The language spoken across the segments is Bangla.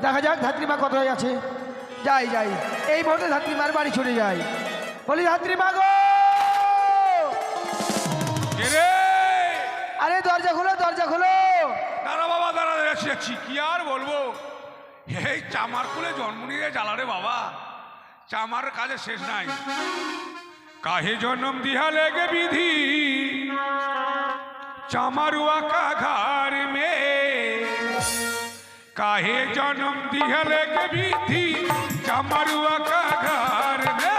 দেখা যাক ধাত্রীমা কোথায় আছে। যাই যাই, এই মুহূর্তে ধাত্রীমার বাড়ি চলে যাই। বলি ধাত্রীমা গো, আরে দরজা খোলো, দরজা খোলো। দাঁড়া বাবা, দাঁড়া, যাচ্ছি। কি আর বলবো, এই চামার কুলে জন্ম নিয়ে জ্বালারে বাবা, চামার কাজে শেষ নাই। কাহে জন্ম দিহা লেগে বিধি চামারুয়া का घर में, काहे जन्म दिया लेके विधि चामारुआ का घर में।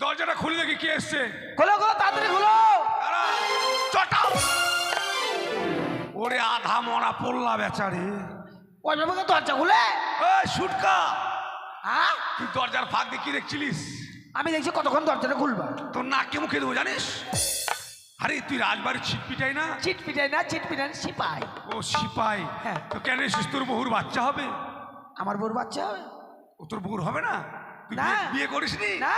দরজাটা খুলে দেখি কি এসছে। খোলো খোলো, তাড়াতাড়ি খোলো। ওরে আধা মরা পড়লা বেচারে, ওই বাবাকে দরজা খুলে। সুটকা, হ্যাঁ তুই দরজার ফাঁক দিয়ে কি দেখছিলিস? আমি দেখছি কতক্ষণ দরজাটা খুলবা। তোর নাকে মুখে দেবো জানিস। আরে তুই রাজবাড়ির ছিটপিটাই না? চিটপিটাই না, চিটপিটাই সিপাই। ও সিপাই? হ্যাঁ। তো কেন এসেছিস? তোর বহুর বাচ্চা হবে? আমার বউর বাচ্চা হবে? ও তোর বহুর হবে না? তুই না। বিয়ে করিসনি? না।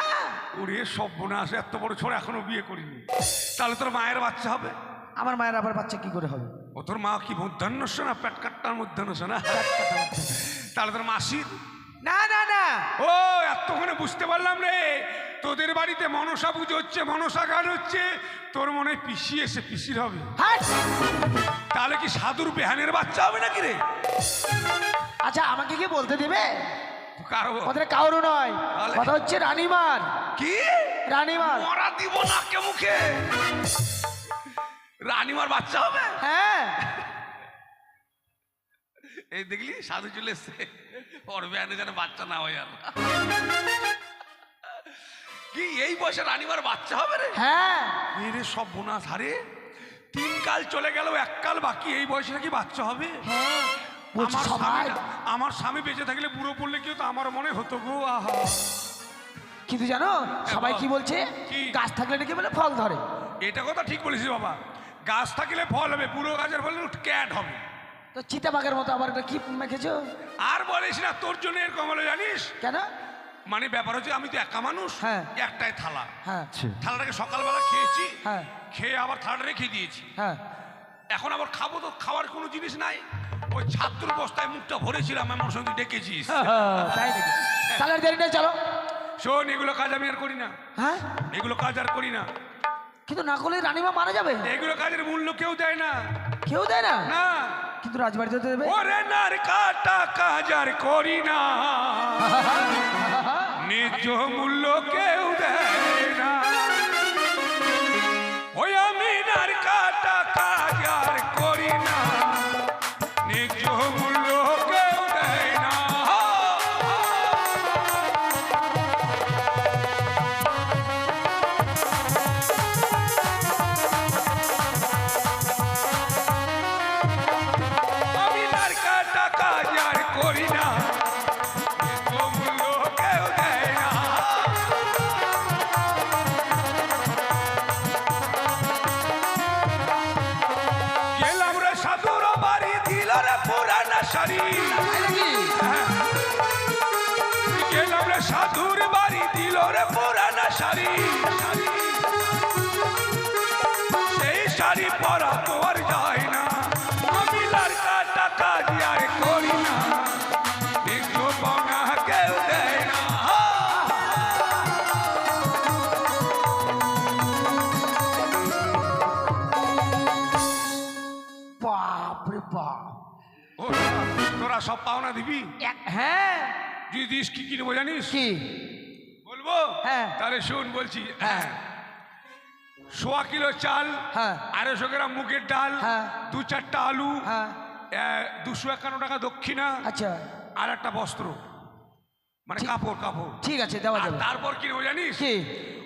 ওরে সর্বনাশ, এত বড় ছোড়া এখনো বিয়ে করিনি। তাহলে তোর মায়ের বাচ্চা হবে? আমার মায়ের আবার বাচ্চা কি করে হবে? ও তোর মা কি মধ্যাহ্নস্য না পেট কাট্টার মধ্যাহ্নস্য না? তাহলে তোর মাসির? না না না। ও এতক্ষণে বুঝতে পারলাম রে, তোদের বাড়িতে মনসা পুজো হচ্ছে, মনসা গান হচ্ছে, তোর মনে হয় পিসি এসে পিসির হবে। তাহলে কি সাধুর বেহানের বাচ্চা হবে নাকি রে? আচ্ছা আমাকে কি বলতে দেবে? কারো কারো নয়, কথা হচ্ছে রানীমার। কি রানীমার? মরা দিব না কে মুখে, রানীমার বাচ্চা হবে? হ্যাঁ। এই দেখলি সাধু চলে এসছে, ওর বেহানে যেন বাচ্চা না হয়। আর কি এই বয়সে রানীমার বাচ্চা হবে রে? হ্যাঁ। মেরে সব বোনাস হারে, 3 কাল চলে গেল, 1 কাল বাকি, এই বয়সে নাকি বাচ্চা হবে? হ্যাঁ। আমার স্বামী বেঁচে থাকলে বুড়ো পড়লে কেউ তো আমার মনে হতো গো। আহা, কিন্তু জানো সবাই কি বলছে? গাছ থাকলে নাকি বলে ফল ধরে। এটা কথা ঠিক বলেছিস বাবা, গাছ থাকলে ফল হবে, বুড়ো গাছের ফলে ক্যাট হবে। তো চিতাবাঘের মতো আবার কি মেখেছো? আর বলিস না, তোর জন্য এরকম হলো জানিস কেন? মানে ব্যাপার হচ্ছে আমি তো একা মানুষ। হ্যাঁ। একটাই থালা। হ্যাঁ। থালাটাকে সকালবেলা খেয়েছি। হ্যাঁ। খেয়ে আবার থালাটা রেখে দিয়েছি। হ্যাঁ। এখন আবার খাবো, তো খাওয়ার কোনো জিনিস নাই। ওই ছাত্র বস্তায় মুখটা ভরেছিলাম, আমার সঙ্গে ডেকেছিস। তাই নাকি? তাহলে দেরি নেই, চলো। শোন, এগুলো কাজ আমি আর করি না। হ্যাঁ। এগুলো কাজ আর করি না। কিন্তু না করলে রানীমা মারা যাবে। এগুলো কাজের মূল্য কেউ দেয় না। কেউ দেয় না? না। কিন্তু রাজবাড়িতে দেবে। ওরে নার কাটা কাজ আর করি না, ন্যায্য মূল্য কেউ দেয় না। ওই আমি নার কাটা কাজ আর করি না, ন্যায্য মূল্য কেউ দেয় না। আমি নার কাটা কাজ আর করি না, ন্যায্য মূল্য কেউ দেয় না। গেলাম রে সাধুর বাড়ি, দিল রে পুরানা শাড়ি। গেলাম রে সাধুর বাড়ি, দিল রে পুরানা শাড়ি। পরা তো আর যায় না, আমি লড়কা টাকা দিয়ে আর করি না, একটু পাওনা কেউ দেয় না। বাপ রে বাপ। ও তোরা সব পাওনা দিবি? হ্যাঁ। যদি দিস কি কিনবো জানিস? কি বলবো? হ্যাঁ। তাহলে শুন বলছি। হ্যাঁ। 1.25 কিলো চাল, হ্যাঁ। 250 গ্রাম মুগের ডাল, হ্যাঁ। 2-4টা আলু, হ্যাঁ। 251 টাকা দক্ষিণা, আচ্ছা আর একটা বস্ত্র, মানে ঠিক- কাপড় কাপড়। ঠিক আছে, দেওয়া আর যাবে। তারপর কিনবো জানিস? কি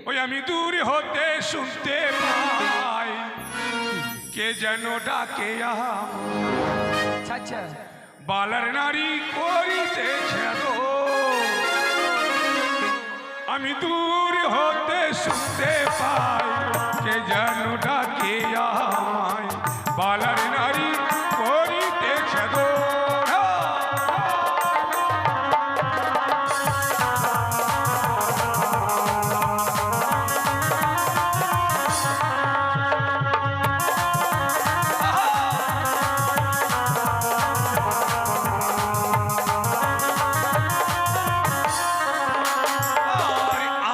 ওই আমি দূর হতে শুনতে পাই কে যেন ডাকে আচ্ছা আচ্ছা। বালার নারী করিতেছে গো, আমি দূর হতে শুনতে পাই কে যেন ডাকে আমায়, বালার নারী করিতেছে গো।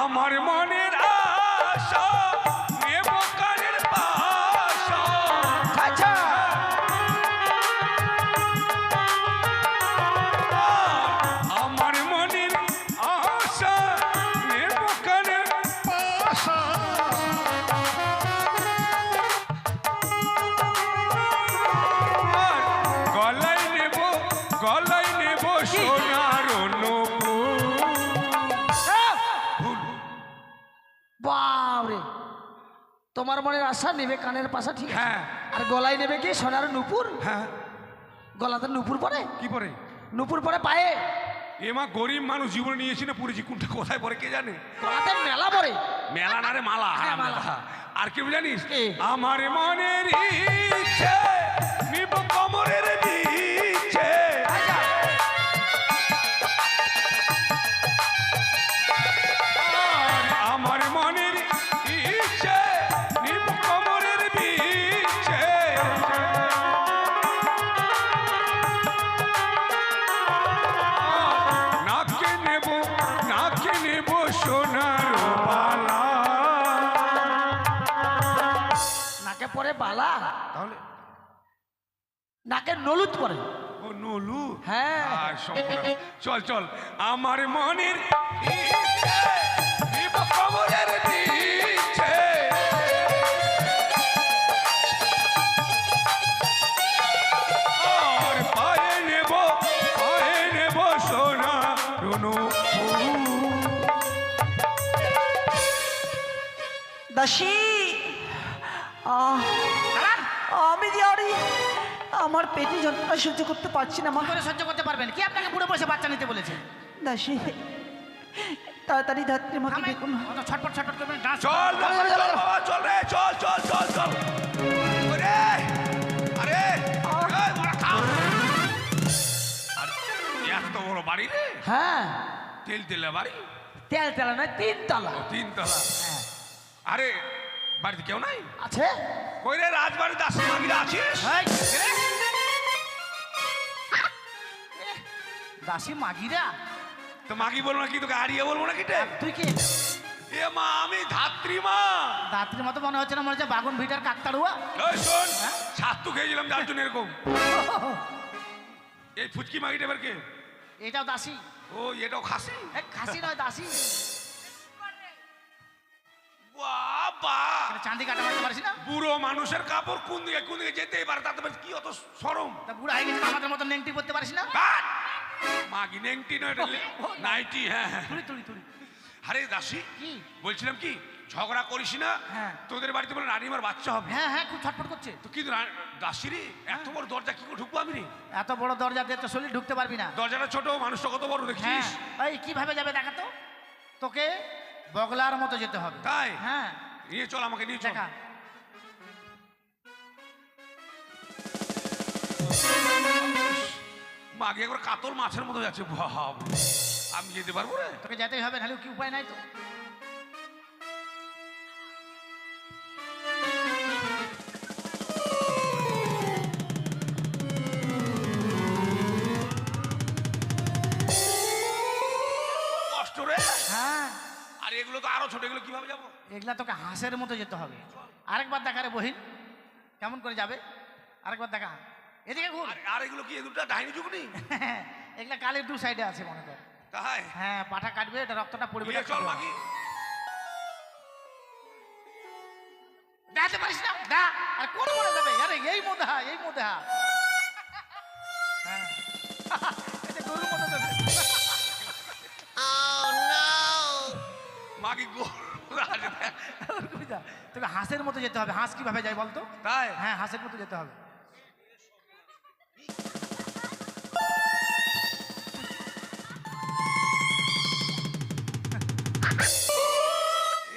আমার মনের আশা নেব কানের পাশা, আচ্ছা আমার মনের আশা নেব কানের পাশা, গলায় নেব সোনার নূপুর। বাপ রে, তোমার মনের আশা নেবে কানের পাশা, ঠিক আছে। হ্যাঁ আর গলায় নেবে কি সোনার নুপুর? হ্যাঁ। গলাতে নুপুর পরে? কি পরে? নুপুর পরে পায়ে? এমা গরিব মানুষ জীবনে নিয়েছি না পুরেছি, কোনটা কোথায় পরে কে জানে। গলাতে মেলা পরে। মেলা না রে মালা। হ্যাঁ, মালা। আর কি জানিস? কি? আমার মনের ইচ্ছে নিব কমরের নিচে, আচ্ছা। আর আমার মনের ইচ্ছে নিব কমরের নিচে, নাকে নেব সোনার বালা। নাকে পরে বালা, তাহলে নাকের নলুদ পরে। ও নলু। হ্যাঁ। আয় সর্বনাশ। চল চল, আমার মনের ইচ্ছে নিব কমরের নিচে, আর পায়ে নেব সোনা রুনু। দাসী আমি যে আরে আমার পেটে যন্ত্রণা সহ্য করতে পারছি না মা। করে সহ্য করতে পারবেন কি? আপনাকে বুড়ো বসে বাচ্চা নিতে বলেছে। দাসী তাড়াতাড়ি ধাত্রী মাকে থামেন। দেখুন। অত ছটপট ছটপট করবেন ডান্স। চল বাবা, চল রে, চল। ওরে আরে এই মারা খা। আর এত বড় বাড়ি রে? হ্যাঁ, তেলে বাড়ি? তেলতলা নয়, 3 তলা। 3 তলা। আরে বাড়িতে কেউ নাই? আছে। কই রে রাজবাড়ি দাসী মাগিরা আছিস? এই, দাসী মাগিরা? তো মাগি বলবো না কি, তোকে হারিয়ে বলবো না কি রে? তুই কি এ মা, আমি ধাত্রী মা। দাঁতের মতো মনে হচ্ছে না, মনে হচ্ছে বাগুন ভিটার কাকতাড়ুয়া। ওই শোন, ছাতু খেয়েছিলাম যার জন্য এরকম। এই ফুচকি মাগিটা এবার কে? এটাও দাসী। ও এটাও খাসি? খাসি নয়, দাসী। বাবা, চাঁদি কাটা মারতে পারিস না? বুড়ো মানুষের কাপড় কোন দিকে যেতেই পারে, তাতে কি অত সরম? তা বুড়া হয়ে গেছে, আমাদের মতো নেংটি পড়তে পারিস না? বাট! মাগি নেংটি নয়, এটা নাইটি। হ্যাঁ তুই আরে দাসী, কি বলছিলাম কি, ঝগড়া করিস না। হ্যাঁ। তোদের বাড়িতে বলে রানীমার বাচ্চা হবে। হ্যাঁ, খুব ছটফট করছে। তো কিন্তু দাসী রে, এত বড় দরজা কি করে ঢুকবো আমি রে? এত বড় দরজা দিয়ে তো শরীর ঢুকতে পারবি না। দরজাটা ছোট, মানুষটা কত বড় হ্যাঁ, দেখছিস? এই কিভাবে যাবে দেখা তো। তোকে বগলার মতো যেতে হবে। তাই? হ্যাঁ, নিয়ে চল, আমাকে নিয়ে চল। দেখা। মাগে একবার কাতল মাছের মতো যাচ্ছে। ভাব, আমি যেতে পারবো রে? তোকে যেতেই হবে, নাহলে কি উপায় নাই তো। এগুলো কিভাবে যাবো? এগুলা তোকে হাঁসের মতো যেতে হবে। আরেকবার দেখা রে বহিন, কেমন করে যাবে? আরেকবার দেখা, এদিকে ঘুর। আর এগুলো কি, এগুলো ডাইনি যুগনি? এগুলা কালের দু সাইডে আছে মনে কর। তাই? হ্যাঁ, পাঠা কাটবে, এটা রক্তটা পড়বে। নিয়ে চল মাগি। দেখাতে পারিস না, দা আর কোন মনে যাবে? আরে এই মোদা, এই মোদা। হ্যাঁ, এটা গরুর মতো যাবে। মাগি তোকে হাঁসের মতো যেতে হবে। হাঁস কিভাবে যায় বলতো? তাই? হ্যাঁ, হাঁসের মতো যেতে হবে।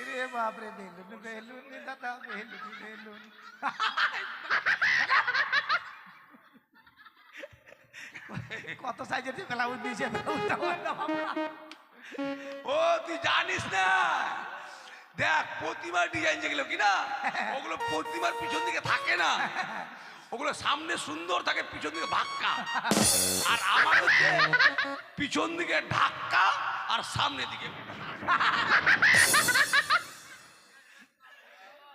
রে বাপরে, বেলুন বেলুন দাদা, বেলুন বেলুন। কত সাইজের ব্লাউজ দিয়েছে। ও তুই জানিস না, দেখ প্রতিমার ডিজাইন যেগুলো কিনা, ওগুলো প্রতিমার পিছন দিকে থাকে না, ওগুলো সামনে সুন্দর থাকে, পিছন দিকে ধাক্কা। আর আমার হচ্ছে পিছন দিকে ধাক্কা আর সামনে দিকে।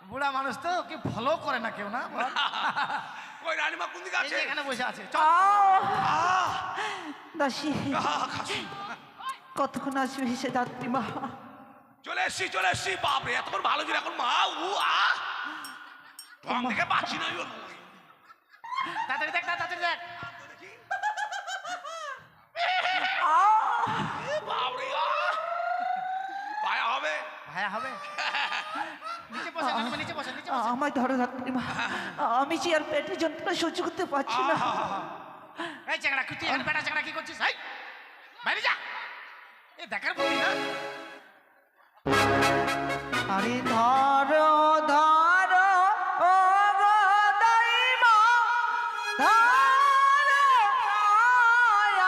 বুড়া মানুষ তো, কি ফলো করে না কেউ না। ওই রানীমা কোন দিকে আছে? এখানে বসে আছে। দাসী, খাসি কতক্ষণ আসবে সে যাত্রী মা? চলে এসছি, চলে এসছি। বাপরে এতক্ষণ ভালো ছিল, এখন মা উ ঢং দেখে পাচ্ছি না। তাড়াতাড়ি দেখ, তাড়াতাড়ি দেখ। বাপরে ভায়া হবে, ভায়া হবে। নিচে বসে, নিচে বসে, নিচে বসে। আমায় ধরো যাত্রী মা, আমি যে আর পেটের যন্ত্রণা সহ্য করতে পারছি না। এই চাকরা, তুই এখানে বেটা চাকরা কি করছিস? হাই, বাইরে যা। এ দেখার বলি না। আরে ধরো ধরো ও গো দাইমা, ধরো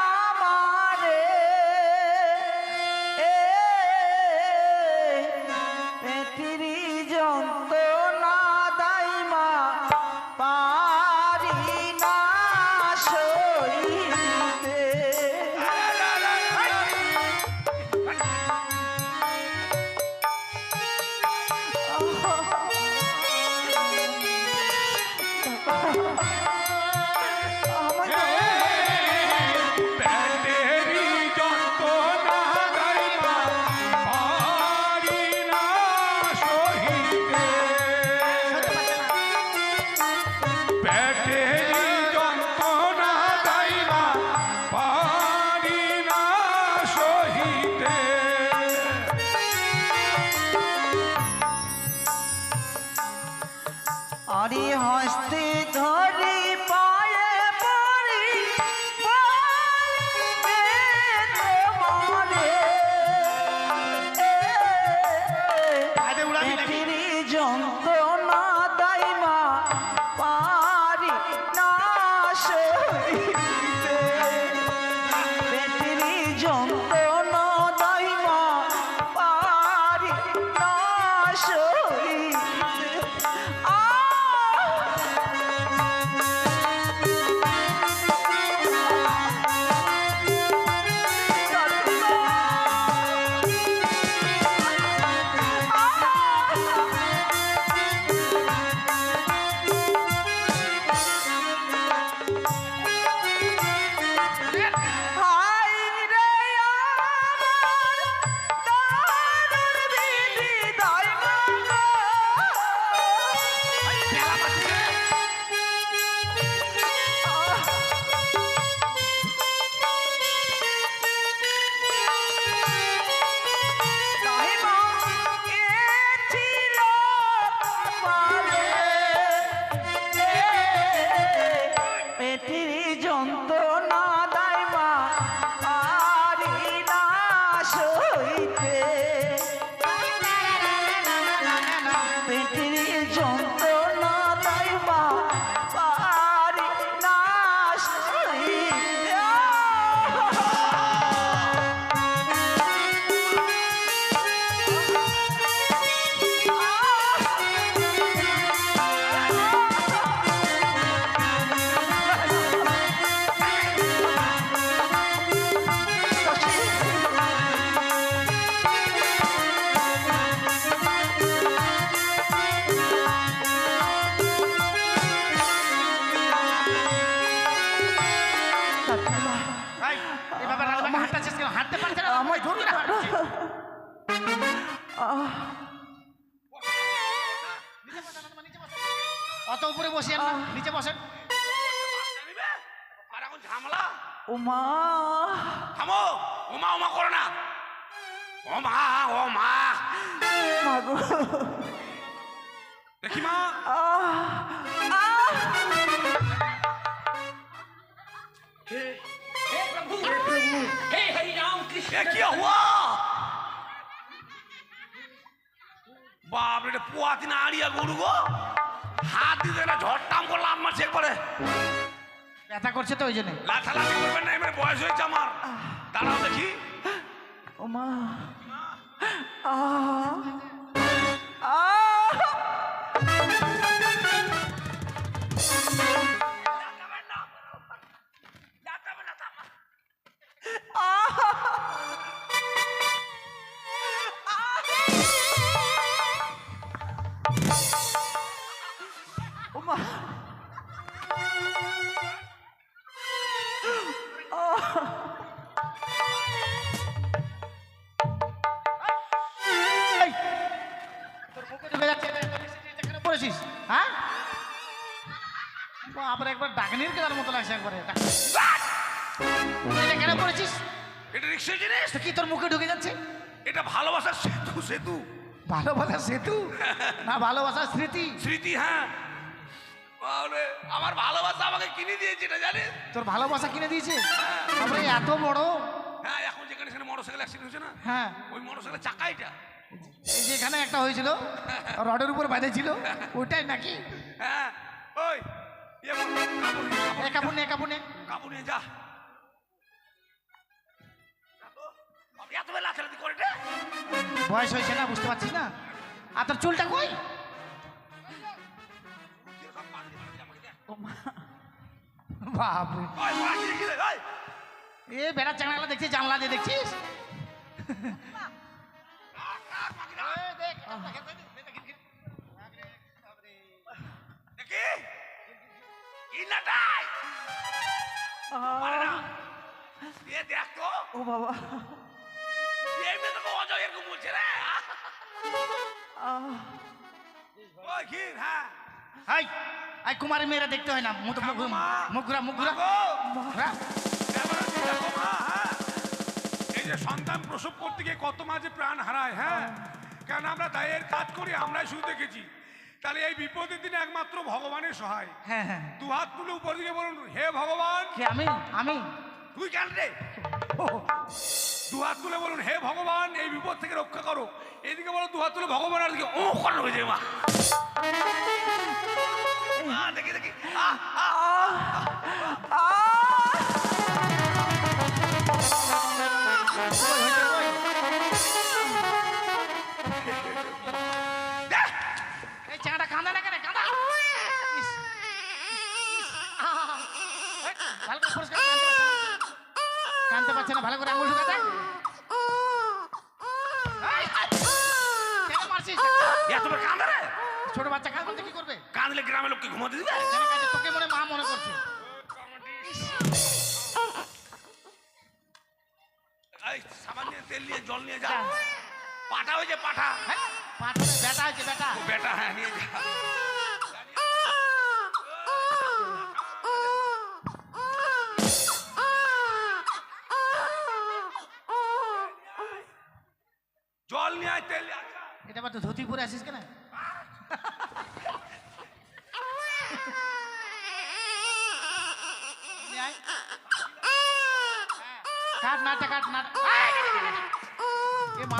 আমারে, পেটের যন্ত্রণা দাইমা পারি না সইতে। পেটেরি যন্ত্রণা দাইমা পারি না সহিতে। পেটেরি যন্ত্রণা দাইমা পারি না সহিতে। আরে হস্তে ধরি পায়ে পড়ি বলবে তোমারে, আরে উড়াবি নাকি? পেটের যন্ত্রণা দাইমা পারি না সইতে। পেটের যন্ত্রণা দাইমা পারি না সইতে। অত উপরে বসিয়েন না, নিচে বসেন। আর এখন ঝামেলা। ওমা থামো, ওমা ওমা করো না। ও মা, ও মা। মাগো দেখি মা। এ কি হুয়া? বাপরে, এটা পুয়াতি না আড়িয়া গরু গো। হাত দিতে না ঝড়টাম করলাম আমার চেক করে। ব্যথা করছে তো ওই জন্য। লাথালাথি করবেন না, এবারে বয়স হয়েছে আমার। দাঁড়াও দেখি। ওমা ওমা এই, তোর মুখে ঢুকে যাচ্ছে, কেন পড়েছিস? হ্যাঁ, আবার একবার ডাকনির কেনার মতো লাগছে একবারে। এটা কেন পড়েছিস? এটা রিক্সা জিনিস। তো কি তোর মুখে ঢুকে যাচ্ছে? এটা ভালোবাসার সেতু, সেতু। ভালোবাসার সেতু না ভালোবাসার স্মৃতি? স্মৃতি, হ্যাঁ। বাবারে, আমার ভালোবাসা আমাকে কিনে দিয়েছে, এটা জানিস? তোর ভালোবাসা কিনে দিয়েছে? তারপরে এত বড়। হ্যাঁ, এখন যেখানে সেখানে মোটরসাইকেল অ্যাক্সিডেন্ট হয়েছে না, হ্যাঁ, ওই মোটরসাইকেলের চাকা এটা। এই যে এখানে একটা হয়েছিল রডের উপর বাঁধেছিল, ওটাই নাকি? হ্যাঁ, ওই ইয়ে কর, কাপড় নিয়ে, এ কাপড় নে, কাপড় নে। কাপড় নিয়ে যা। বাবা, এত বেলা লাথালাথি করে রে। বয়স হয়েছে না, বুঝতে পারছিস না? আর তোর চুলটা কই? বাপরে, ওই, ওরা কি দেখি রে, ওই। এ বেড়ার চাংলা দেখছিস, জানলা দিয়ে দেখছিস? দেখি, কি নাটাই? পারে না। এ দেখ তো, ও বাবা এই মেয়ে তোকে অজয় এরকম বলছে রে। ওই কি, হ্যাঁ। হাই, আই কুমারী মেয়েরা দেখতে হয় না, মুখ ঠাকুর মা। মুখ ঘুরা, মুখ ঘুরা। গো, ঘুরা। এবার দেখো মা, হ্যাঁ। এই যে সন্তান প্রসব করতে গিয়ে কত মাঝে প্রাণ হারায়, হ্যাঁ। কেন আমরা দায়ের কাজ করি, আমরাই শুধু দেখেছি। তাহলে এই বিপদের দিনে একমাত্র ভগবানের সহায়। হ্যাঁ হ্যাঁ, দু হাত তুলে উপর দিকে বলুন, হে ভগবান। কে আমি? আমি? তুই কেন রে? দু হাত তুলে বলুন, হে ভগবান, এই বিপদ থেকে রক্ষা করো। এইদিকে বলো দু হাত তুলে ভগবান, আর দিকে ও করানো হয়ে যায় মা। দেখি দেখি, দেখ। এই চাঁটা কাঁদা না কেন? কাঁদা। ইস, ভালো করে পরিষ্কার কাঁদতে পারছে না, ভালো করে আঙুল ঢুকে দেখ। কেন মারছিস? এত বড় কাঁদে রে? ছোট বাচ্চা কাঁদতে কি করবে? কাঁদলে গ্রামের লোককে ঘুমাতে দিবে? কেন কাঁদে? তোকে মনে মা মনে করছে। এই সাবান নিয়ে, তেল নিয়ে, জল নিয়ে যা। পাঠা হয়েছে, পাঠা। হ্যাঁ, পাঠা বেটা হয়েছে, বেটা। ও বেটা, হ্যাঁ, নিয়ে যা। জল নিয়ে আয়, তেল নিয়ে আয়। এটা আবার তো ধুতি পরে আসিস কেন? নিয়ে আয়। কাট নাটটা, কাট নাট। এ মা,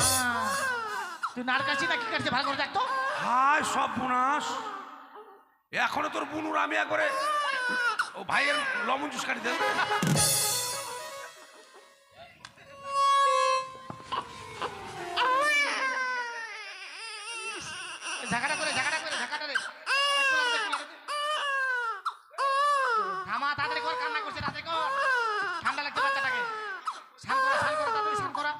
তুই নার কাছি না কি কাটছে? ভালো করে দেখ তো। হায় সব বুনাস। এখনো তোর বুনুর আমি একবারে ও ভাইয়ের লবণ জুস কাটি দেব। ঝাঁকাটা করে, ঝাঁকাটা করে, ঝাঁকাটা রে। একটু লাগবে, একটু লাগবে। থামা, তাড়াতাড়ি কর, কান্না করছে, তাড়াতাড়ি কর। ঠান্ডা লাগছে বাচ্চাটাকে। স্নান করা, স্নান করা, তাড়াতাড়ি স্নান করা।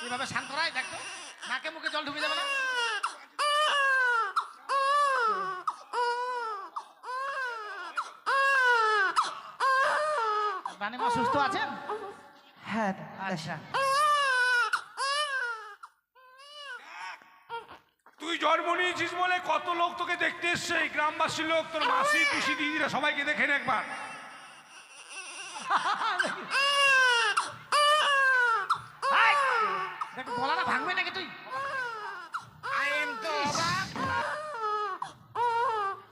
এভাবে স্নান করাই দেখতো, নাকে মুখে জল ঢুকে যাবে না? রানীমা সুস্থ আছেন? হ্যাঁ আচ্ছা। তুই জন্ম নিয়েছিস বলে কত লোক তোকে দেখতে এসছে, এই গ্রামবাসীর লোক, তোর মাসি পিসি দিদিরা সবাইকে দেখে নে একবার। এই, দেখ গলাটা ভাঙবে নাকি তুই?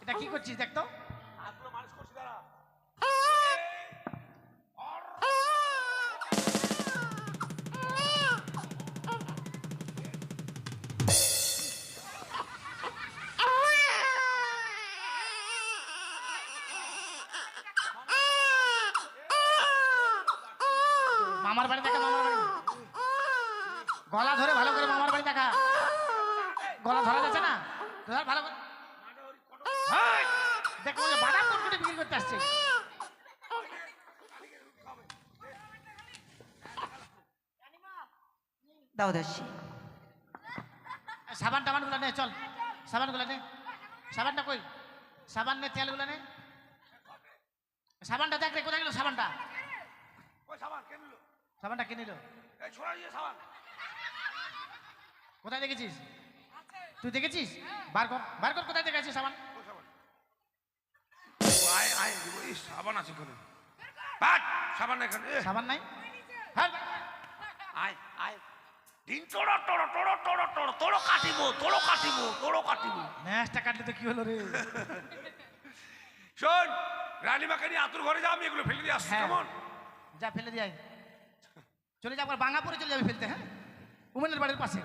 এটা কি করছিস দেখ তো? মামার বাড়ি দেখা, মামার বাড়ি। গলা ধরে ভালো করে মামার বাড়ি দেখা। গলা ধরা যাচ্ছে না, ধর ভালো করে। এই, দেখো ওই যে বাদাম কটকটি বিক্রি করতে আসছে। দাও দাসী। সাবান টাবান গুলা নে, চল সাবান গুলা নে। সাবানটা কই? সাবান নে, তেল গুলা নে। সাবানটা দেখ রে, কোথায় গেল সাবানটা? ওই সাবান কে নিল? সাবানটা কে নিল? এই ছোড়া দিয়ে সাবান। কোথায় দেখেছিস? তুই দেখেছিস? বার কর, বার কর, কোথায় দেখেছিস সাবান? ওই সাবান। আয় আয়, এই সাবান আছে কোনে? বাট সাবান এখানে। সাবান নাই? হ্যাঁ, আয় আয়, দিন তোড়ো তোড়ো তোড়ো তোড়ো তোড়ো তোড়ো কাটিব, তোড়ো কাটিব, তোড়ো কাটিব। ম্যাচটা কাটলে তো কি হলো রে? শোন, রানীমাকে নিয়ে আতুর ঘরে যা, আমি এগুলো ফেলে দিয়ে আসছি। হ্যাঁ। কেমন? যা ফেলে দিয়ে আয়। চলে যা, আবার বাঙ্গাপুরে চলে যাবে ফেলতে। হ্যাঁ, উমেনের বাড়ির পাশে।